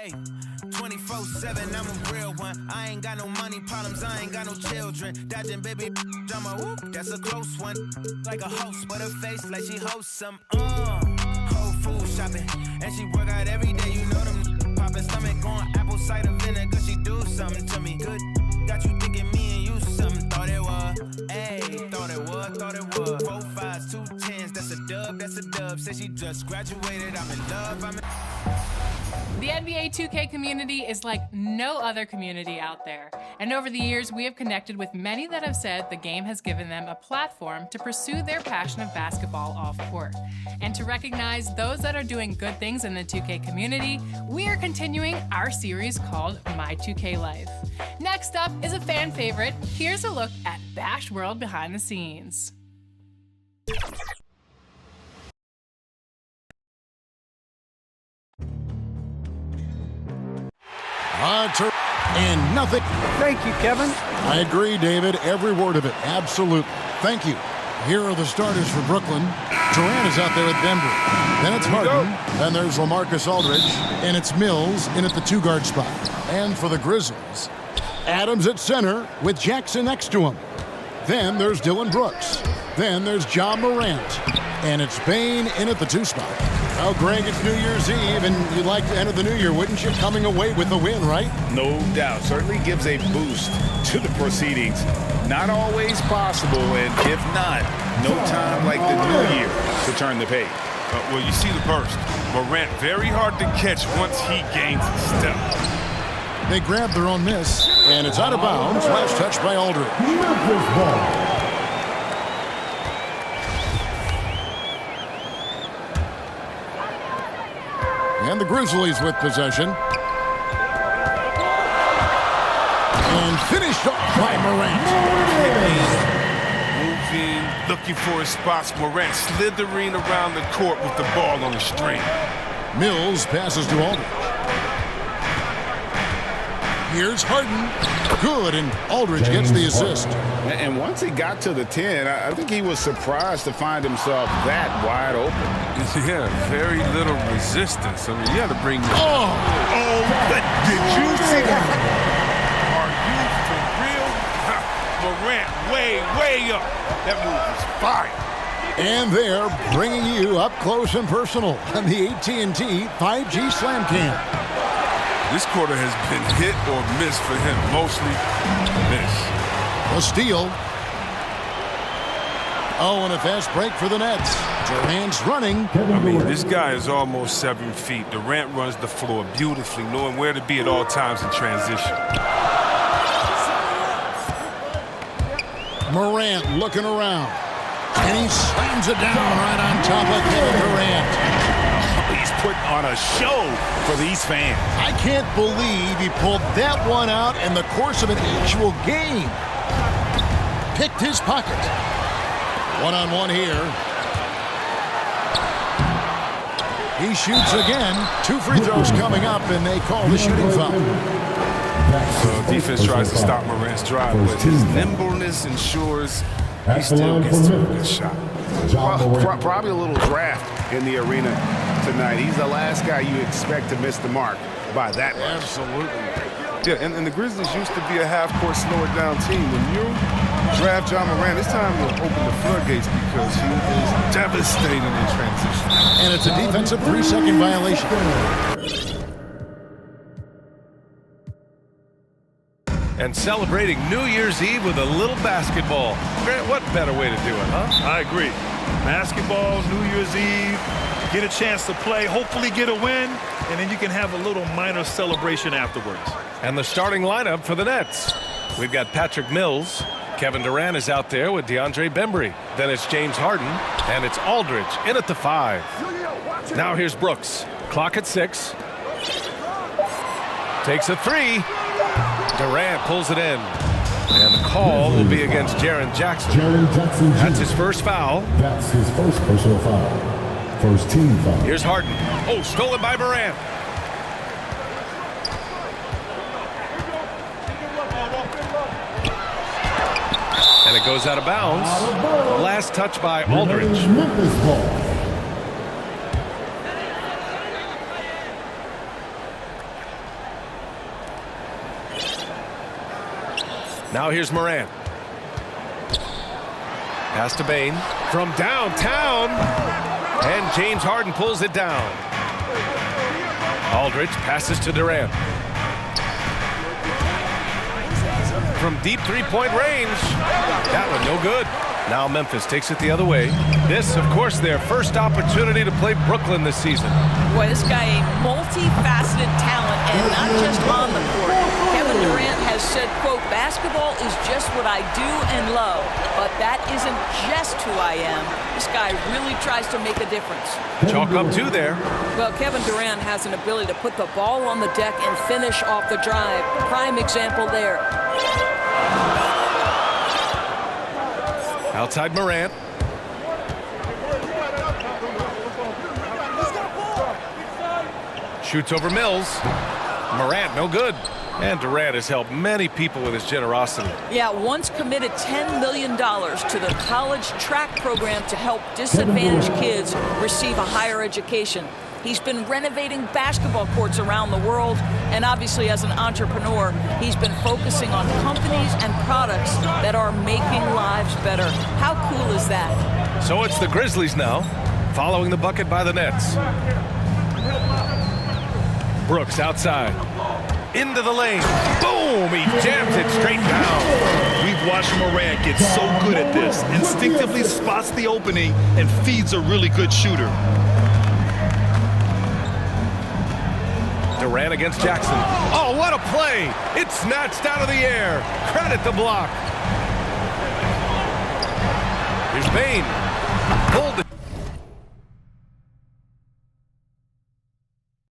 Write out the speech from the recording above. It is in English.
Hey, 24/7, I'm a real one. I ain't got no money problems, I ain't got no children. Dodging baby, I'm a whoop, that's a close one. Like a host, but her face like she hosts some. Whole food shopping, and she work out every day. You know them popping stomach on apple cider vinegar. She do something to me good. Got you thinking me and you something. Thought it was, ayy, thought it was. 4 5s, 2 10s, that's a dub, that's a dub. Said she just graduated, I'm in love, I'm in. The NBA 2K community is like no other community out there. And over the years, we have connected with many that have said the game has given them a platform to pursue their passion of basketball off court. And to recognize those that are doing good things in the 2K community, we are continuing our series called My 2K Life. Next up is a fan favorite. Here's a look at Bash World behind the scenes. And nothing. Thank you, Kevin. I agree, David. Every word of it. Absolutely. Thank you. Here are the starters for Brooklyn. Durant is out there at Denver. Then it's Harden. Then there's LaMarcus Aldridge. And it's Mills in at the 2-guard spot. And for the Grizzlies, Adams at center with Jackson next to him. Then there's Dylan Brooks. Then there's Ja Morant. And it's Bane in at the 2 spot. Well, Greg, it's New Year's Eve, and you'd like to enter the new year, wouldn't you? Coming away with the win, right? No doubt. Certainly gives a boost to the proceedings. Not always possible, and if not, no time like the new year to turn the page. Well, you see the burst. Morant very hard to catch once he gains a step. They grab their own miss, and it's out of bounds. Last touch by Aldridge. And the Grizzlies with possession. And finished off by Morant. Moving, looking for his spots. Morant slithering around the court with the ball on the string. Mills passes to Aldridge. Here's Harden. Good, and Aldridge gets the assist. And once he got to the 10, I think he was surprised to find himself that wide open. Yeah, very little resistance. I mean, you had to bring... Oh, but did you see that? Are you for real? Morant way up. That move is fire. And they're bringing you up close and personal on the AT&T 5G Slam Cam. This quarter has been hit or miss for him. Mostly miss. A steal. Oh, and a fast break for the Nets. Durant's running. I mean, this guy is almost 7 feet. Durant runs the floor beautifully, knowing where to be at all times in transition. Morant looking around. And he slams it down right on top of Kevin Durant. He's putting on a show for these fans. I can't believe he pulled that one out in the course of an actual game. Picked his pocket. One-on-one here. He shoots again. 2 free throws coming up, and they call the shooting foul. Defense tries to stop Morant's drive, but his nimbleness ensures he still gets to a good shot. Probably a little draft in the arena tonight. He's the last guy you expect to miss the mark by that much. Absolutely. Yeah, and the Grizzlies used to be a half-court slower-down team. When you draft Ja Morant, it's time to open the floodgates because he is devastating in transition. And it's a defensive 3-second violation. And celebrating New Year's Eve with a little basketball. Grant, what better way to do it, huh? I agree. Basketball, New Year's Eve, get a chance to play, hopefully get a win, and then you can have a little minor celebration afterwards. And the starting lineup for the Nets. We've got Patrick Mills. Kevin Durant is out there with DeAndre Bembry. Then it's James Harden, and it's Aldridge in at the 5. Now here's Brooks. Clock at 6. Takes a 3. Durant pulls it in. And the call will be against Jaren Jackson. That's his first foul. That's his first personal foul. First team foul. Here's Harden. Oh, stolen by Morant. And it goes out of bounds. The last touch by Aldridge. Now here's Morant. Pass to Bane from downtown. And James Harden pulls it down. Aldridge passes to Durant. From deep three-point range. That one no good. Now Memphis takes it the other way. This, of course, their first opportunity to play Brooklyn this season. Boy, this guy a multifaceted talent, and not just on the court. Kevin Durant has said, quote, basketball is just what I do and love, but that isn't just who I am. This guy really tries to make a difference. Chalk up two there. Well, Kevin Durant has an ability to put the ball on the deck and finish off the drive. Prime example there. Outside Morant. Shoots over Mills. Morant, no good. And Durant has helped many people with his generosity. Yeah, once committed $10 million to the college track program to help disadvantaged kids receive a higher education. He's been renovating basketball courts around the world, and obviously as an entrepreneur, he's been focusing on companies and products that are making lives better. How cool is that? So it's the Grizzlies now, following the bucket by the Nets. Brooks outside. Into the lane. Boom! He jams it straight down. We've watched Morant get so good at this. Instinctively spots the opening and feeds a really good shooter. Durant against Jackson. Oh, what a play! It's snatched out of the air. Credit the block. Here's Bane. Pulled it.